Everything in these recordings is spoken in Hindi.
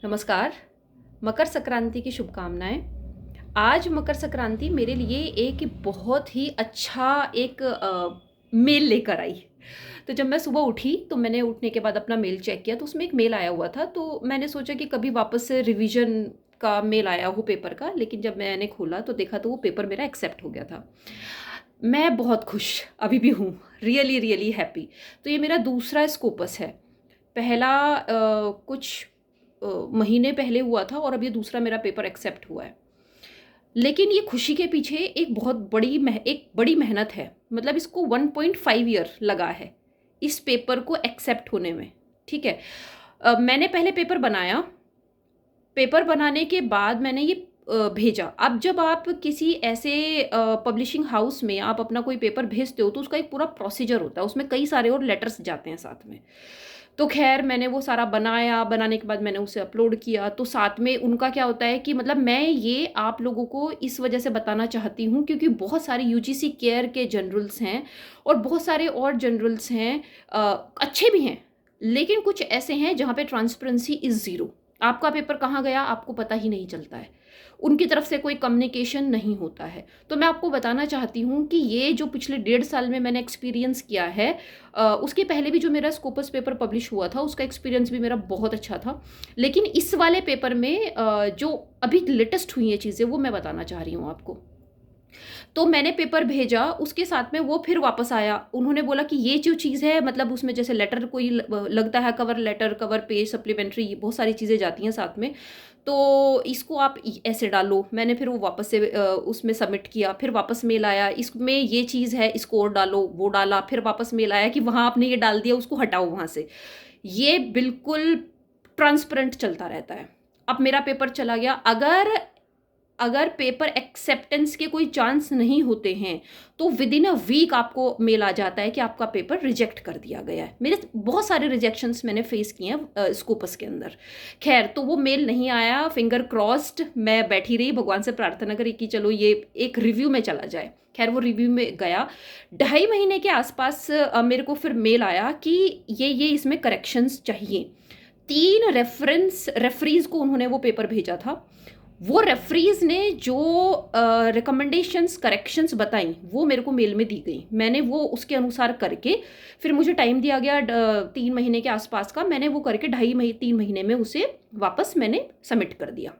नमस्कार। मकर संक्रांति की शुभकामनाएँ। आज मकर संक्रांति मेरे लिए एक बहुत ही अच्छा एक मेल लेकर आई। तो जब मैं सुबह उठी तो मैंने उठने के बाद अपना मेल चेक किया तो उसमें एक मेल आया हुआ था, तो मैंने सोचा कि कभी वापस से रिवीजन का मेल आया हो पेपर का, लेकिन जब मैंने खोला तो देखा तो वो पेपर मेरा एक्सेप्ट हो गया था। मैं बहुत खुश अभी भी हूँ, रियली रियली हैप्पी। तो ये मेरा दूसरा स्कोपस है। पहला कुछ महीने पहले हुआ था और अब ये दूसरा मेरा पेपर एक्सेप्ट हुआ है। लेकिन ये खुशी के पीछे एक बहुत बड़ी मेहनत है। मतलब इसको 1.5 ईयर लगा है इस पेपर को एक्सेप्ट होने में। ठीक है। मैंने पहले पेपर बनाया। पेपर बनाने के बाद मैंने ये भेजा। अब जब आप किसी ऐसे पब्लिशिंग हाउस में आप अपना कोई पेपर भेजते हो तो उसका एक पूरा प्रोसीजर होता है, उसमें कई सारे और लेटर्स जाते हैं साथ में। तो खैर मैंने वो सारा बनाया, बनाने के बाद मैंने उसे अपलोड किया। तो साथ में उनका क्या होता है कि मतलब मैं ये आप लोगों को इस वजह से बताना चाहती हूँ क्योंकि बहुत सारे यूजीसी केयर के जनरल्स हैं और बहुत सारे और जनरल्स हैं, अच्छे भी हैं, लेकिन कुछ ऐसे हैं जहाँ पे ट्रांसपेरेंसी इज़ ज़ीरो। आपका पेपर कहाँ गया आपको पता ही नहीं चलता है, उनकी तरफ से कोई कम्युनिकेशन नहीं होता है। तो मैं आपको बताना चाहती हूँ कि ये जो पिछले 1.5 साल में मैंने एक्सपीरियंस किया है, उसके पहले भी जो मेरा स्कोपस पेपर पब्लिश हुआ था उसका एक्सपीरियंस भी मेरा बहुत अच्छा था। लेकिन इस वाले पेपर में जो अभी लेटेस्ट हुई हैं चीज़ें वो मैं बताना चाह रही हूँ आपको। तो मैंने पेपर भेजा, उसके साथ में वो फिर वापस आया। उन्होंने बोला कि ये जो चीज़ है, मतलब उसमें जैसे लेटर कोई लगता है, cover letter, cover page, supplementary, बहुत सारी चीज़ें जाती हैं साथ में। तो इसको आप ऐसे डालो। मैंने फिर वो वापस से उसमें सबमिट किया। फिर वापस मेल आया, इसमें ये चीज़ है, इसको और डालो। वो डाला। फिर वापस मेल आया कि वहाँ आपने ये डाल दिया, उसको हटाओ वहाँ से। ये बिल्कुल ट्रांसपेरेंट चलता रहता है। अब मेरा पेपर चला गया। अगर अगर पेपर एक्सेप्टेंस के कोई चांस नहीं होते हैं तो विद इन अ वीक आपको मेल आ जाता है कि आपका पेपर रिजेक्ट कर दिया गया है। मेरे बहुत सारे रिजेक्शंस मैंने फेस किए हैं स्कोपस के अंदर। खैर, तो वो मेल नहीं आया, फिंगर क्रॉस्ड मैं बैठी रही, भगवान से प्रार्थना करी कि चलो ये एक रिव्यू में चला जाए। खैर वो रिव्यू में गया। 2.5 महीने के आसपास मेरे को फिर मेल आया कि ये इसमें करेक्शंस चाहिए। 3 रेफरीज को उन्होंने वो पेपर भेजा था। वो रेफरीज ने जो रिकमेंडेशंस करेक्शंस बताई वो मेरे को मेल में दी गई। मैंने वो उसके अनुसार करके, फिर मुझे टाइम दिया गया 3 महीने के आसपास का। मैंने वो करके 3 महीने में उसे वापस मैंने सबमिट कर दिया।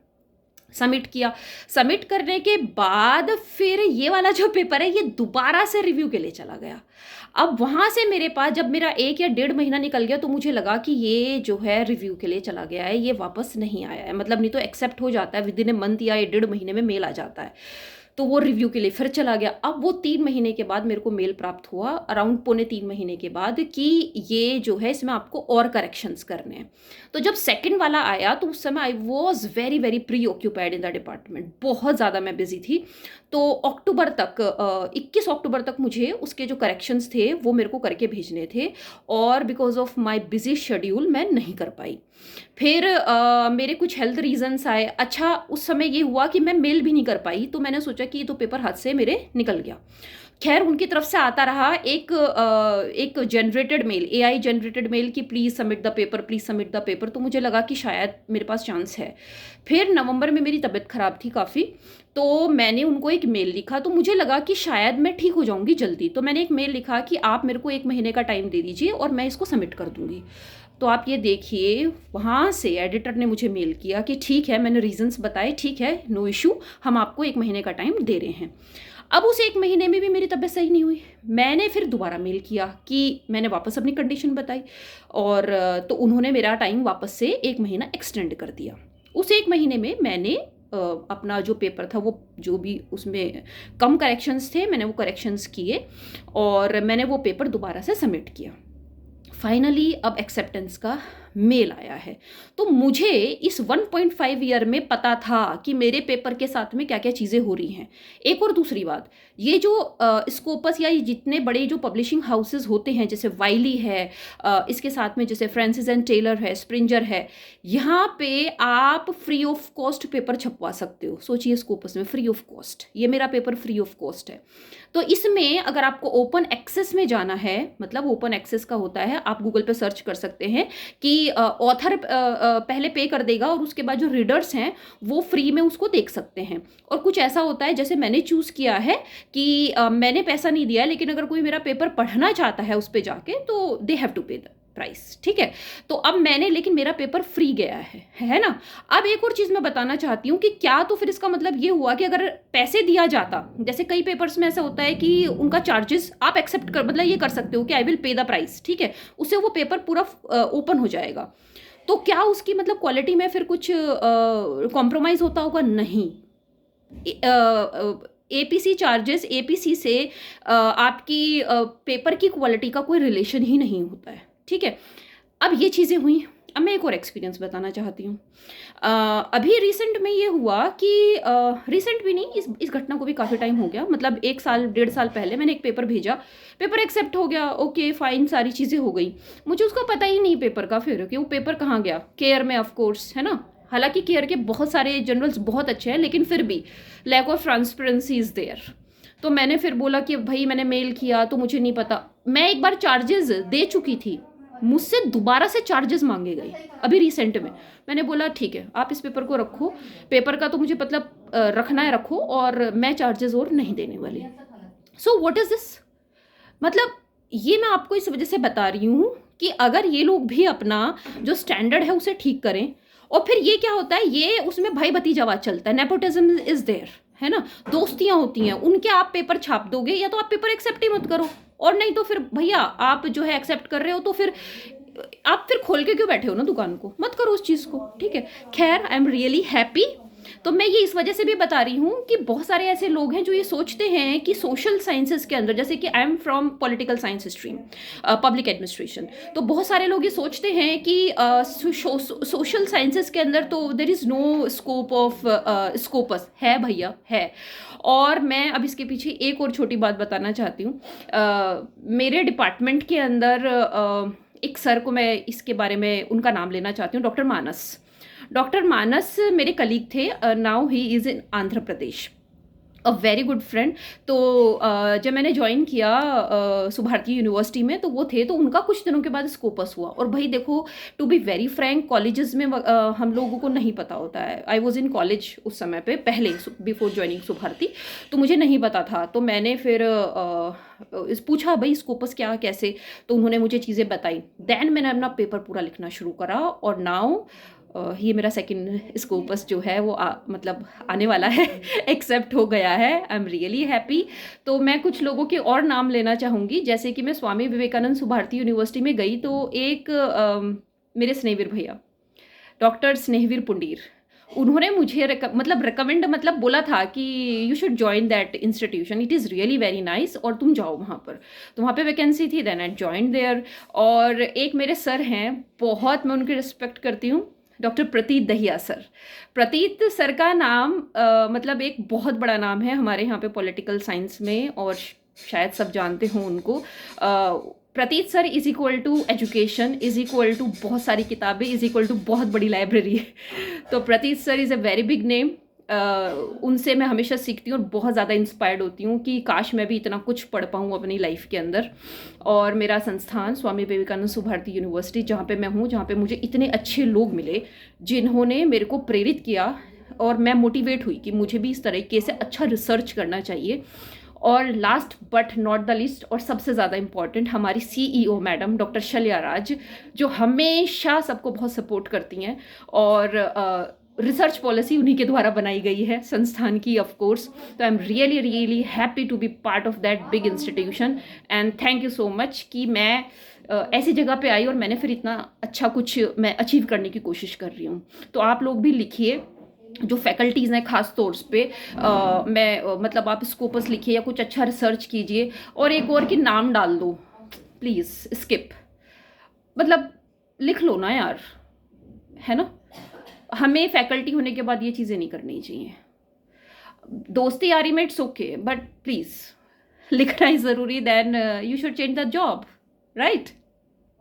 सबमिट किया। सबमिट करने के बाद फिर ये वाला जो पेपर है ये दोबारा से रिव्यू के लिए चला गया। अब वहाँ से मेरे पास जब मेरा 1 या 1.5 महीना निकल गया तो मुझे लगा कि ये जो है रिव्यू के लिए चला गया है, ये वापस नहीं आया है। मतलब नहीं तो एक्सेप्ट हो जाता है, विद इन ए मंथ या 1.5 महीने में मेल आ जाता है। तो वो रिव्यू के लिए फिर चला गया। अब वो 3 महीने के बाद मेरे को मेल प्राप्त हुआ, अराउंड 2.25 महीने के बाद, कि ये जो है इसमें आपको और करेक्शंस करने हैं। तो जब सेकंड वाला आया तो उस समय I was very very pre occupied in the department. बहुत ज़्यादा मैं बिजी थी। तो अक्टूबर तक 21 अक्टूबर तक मुझे उसके जो करेक्शंस थे वो मेरे को करके भेजने थे, और because of my busy schedule मैं नहीं कर पाई। फिर मेरे कुछ हेल्थ रीजंस आए। अच्छा, उस समय ये हुआ कि मैं मेल भी नहीं कर पाई, तो मैंने सोचा कि ये तो पेपर हाथ से मेरे निकल गया। खैर उनकी तरफ से आता रहा एक generated mail, AI generated mail, कि please submit the paper, please submit the paper. तो मुझे लगा कि शायद मेरे पास चांस है। फिर नवंबर में मेरी तबीयत ख़राब थी काफ़ी, तो मैंने उनको एक मेल लिखा। तो मुझे लगा कि शायद मैं ठीक हो जाऊंगी जल्दी, तो मैंने एक मेल लिखा कि आप मेरे को 1 महीने का टाइम दे दीजिए और मैं इसको सबमिट कर दूंगी। तो आप ये देखिए, वहाँ से एडिटर ने मुझे मेल किया कि ठीक है, मैंने रीजंस बताए, ठीक है, नो इशू, हम आपको 1 महीने का टाइम दे रहे हैं। अब उस 1 महीने में भी मेरी तबीयत सही नहीं हुई। मैंने फिर दोबारा मेल किया कि मैंने वापस अपनी कंडीशन बताई, और तो उन्होंने मेरा टाइम वापस से 1 महीना एक्सटेंड कर दिया। उस 1 महीने में मैंने अपना जो पेपर था, वो जो भी उसमें कम करेक्शंस थे, मैंने वो करेक्शंस किए और मैंने वो पेपर दोबारा से सबमिट किया। फाइनली अब एक्सेप्टेंस का मेल आया है। तो मुझे इस 1.5 ईयर में पता था कि मेरे पेपर के साथ में क्या क्या चीज़ें हो रही हैं। एक और दूसरी बात, ये जो स्कोपस या ये जितने बड़े जो पब्लिशिंग हाउसेस होते हैं, जैसे वाइली है, इसके साथ में जैसे फ्रांसिस एंड टेलर है, स्प्रिंजर है, यहाँ पे आप फ्री ऑफ कॉस्ट पेपर छपवा सकते हो। सोचिए, स्कोपस में फ्री ऑफ कॉस्ट, ये मेरा पेपर फ्री ऑफ कॉस्ट है। तो इसमें अगर आपको ओपन एक्सेस में जाना है, मतलब ओपन एक्सेस का होता है, आप गूगल पे सर्च कर सकते हैं कि कि ऑथर पहले पे कर देगा और उसके बाद जो रीडर्स हैं वो फ्री में उसको देख सकते हैं। और कुछ ऐसा होता है जैसे मैंने चूज़ किया है कि मैंने पैसा नहीं दिया है, लेकिन अगर कोई मेरा पेपर पढ़ना चाहता है उस पर जाके तो दे हैव टू पे द प्राइस, ठीक है। तो अब मैंने, लेकिन मेरा पेपर फ्री गया है ना। अब एक और चीज़ मैं बताना चाहती हूँ कि क्या तो फिर इसका मतलब ये हुआ कि अगर पैसे दिया जाता, जैसे कई पेपर्स में ऐसा होता है कि उनका चार्जेस आप एक्सेप्ट कर, मतलब ये कर सकते हो कि I will pay the price, ठीक है, उससे वो पेपर पूरा ओपन हो जाएगा। तो क्या उसकी मतलब क्वालिटी में फिर कुछ कॉम्प्रोमाइज़ होता होगा? नहीं। एपीसी चार्जेस, एपीसी से आपकी पेपर की क्वालिटी का कोई रिलेशन ही नहीं होता है, ठीक है। अब ये चीज़ें हुई। अब मैं एक और एक्सपीरियंस बताना चाहती हूँ। अभी रिसेंट में ये हुआ कि रिसेंट भी नहीं, इस घटना को भी काफ़ी टाइम हो गया, मतलब 1 साल 1.5 साल पहले मैंने एक पेपर भेजा, पेपर एक्सेप्ट हो गया, ओके फाइन, सारी चीज़ें हो गई। मुझे उसका पता ही नहीं पेपर का फिर कि वो पेपर कहाँ गया। केयर में ऑफ कोर्स, है ना। हालांकि केयर के बहुत सारे जनरल्स बहुत अच्छे हैं, लेकिन फिर भी lack of transparency is there. तो मैंने फिर बोला कि भाई मैंने मेल किया तो मुझे नहीं पता। मैं एक बार चार्जेस दे चुकी थी, मुझसे दोबारा से चार्जेस मांगे गए अभी रिसेंट में। मैंने बोला ठीक है, आप इस पेपर को रखो, पेपर का तो मुझे मतलब रखना है रखो, और मैं चार्जेस और नहीं देने वाली। So what is this? मतलब ये मैं आपको इस वजह से बता रही हूँ कि अगर ये लोग भी अपना जो स्टैंडर्ड है उसे ठीक करें, और फिर ये क्या होता है, ये उसमें भाई भतीजावाद चलता है, नेपोटिज्म इज देयर, है ना। दोस्तियां होती हैं उनके, आप पेपर छाप दोगे या तो आप पेपर एक्सेप्ट ही मत करो, और नहीं तो फिर भैया आप जो है एक्सेप्ट कर रहे हो तो फिर आप फिर खोल के क्यों बैठे हो ना दुकान को, मत करो उस चीज़ को, ठीक है। खैर आई एम रियली हैप्पी। तो मैं ये इस वजह से भी बता रही हूँ कि बहुत सारे ऐसे लोग हैं जो ये सोचते हैं कि सोशल साइंसेस के अंदर, जैसे कि I am from political science stream, public administration, तो बहुत सारे लोग ये सोचते हैं कि सोशल साइंसेस के अंदर तो there is no scope of Scopus है, भैया है। और मैं अब इसके पीछे एक और छोटी बात बताना चाहती हूँ। मेरे डिपार्टमेंट के अंदर एक सर को मैं इसके बारे में उनका नाम लेना चाहती हूँ, डॉक्टर मानस मेरे कलीग थे। Now he is in Andhra Pradesh, a very good friend. तो जब मैंने ज्वाइन किया सुभारती यूनिवर्सिटी में, तो वो थे, तो उनका कुछ दिनों के बाद स्कोपस हुआ। और भाई देखो, to be very frank, colleges में हम लोगों को नहीं पता होता है। आई वॉज इन कॉलेज उस समय पे, पहले बिफोर ज्वाइनिंग सुभारती, तो मुझे नहीं पता था। तो मैंने फिर पूछा भाई स्कोपस क्या कैसे, तो उन्होंने मुझे चीज़ें बताई। देन मैंने अपना पेपर पूरा लिखना शुरू करा, और नाउ ये मेरा सेकंड स्कोपस जो है वो मतलब आने वाला है, एक्सेप्ट हो गया है। आई एम रियली हैप्पी। तो मैं कुछ लोगों के और नाम लेना चाहूँगी, जैसे कि मैं स्वामी विवेकानंद सुभारती यूनिवर्सिटी में गई, तो एक मेरे स्नेहवीर भैया, डॉक्टर स्नेहवीर पुंडीर, उन्होंने मुझे रिकमेंड मतलब बोला था कि you should join that institution, it is really very nice, और तुम जाओ वहाँ पर। तो वहाँ पे वैकेंसी थी, देन आई ज्वाइन देयर। और एक मेरे सर हैं, बहुत मैं उनकी रिस्पेक्ट करती हूँ, डॉक्टर प्रतीत दहिया सर। प्रतीत सर का नाम मतलब एक बहुत बड़ा नाम है हमारे यहाँ पे पॉलिटिकल साइंस में, और शायद सब जानते हो उनको। Prateet sir is equal to education, is equal to बहुत सारी किताबें, इज इक्वल टू बहुत बड़ी लाइब्रेरी। तो प्रतीत sir is a very big name. उनसे मैं हमेशा सीखती हूँ और बहुत ज़्यादा इंस्पायर्ड होती हूँ कि काश मैं भी इतना कुछ पढ़ पाऊँ अपनी लाइफ के अंदर। और मेरा संस्थान स्वामी विवेकानंद सुभारती यूनिवर्सिटी, जहाँ पे मैं हूँ, जहाँ पे मुझे इतने अच्छे लोग मिले जिन्होंने मेरे को प्रेरित किया, और मैं मोटिवेट हुई कि मुझे भी इस तरीके से अच्छा रिसर्च करना चाहिए। और last but not the list, और सबसे ज़्यादा इम्पॉर्टेंट, हमारी सीईओ मैडम डॉक्टर शल्या राज, जो हमेशा सबको बहुत सपोर्ट करती हैं, और रिसर्च पॉलिसी उन्हीं के द्वारा बनाई गई है संस्थान की, ऑफ कोर्स। तो I am really really happy to be part of that big institution, and thank you so much कि मैं ऐसी जगह पे आई और मैंने फिर इतना अच्छा कुछ मैं अचीव करने की कोशिश कर रही हूँ। तो आप लोग भी लिखिए, जो फैकल्टीज़ हैं ख़ास तौर पे, मतलब आप स्कोपस लिखिए या कुछ अच्छा रिसर्च कीजिए। और एक और कि नाम डाल दो प्लीज़, स्किप, मतलब लिख लो ना यार, है ना। हमें फैकल्टी होने के बाद ये चीज़ें नहीं करनी चाहिए। दोस्ती यारी में इट्स ओके, बट प्लीज़ लिखना ही ज़रूरी, then you should change the job, right.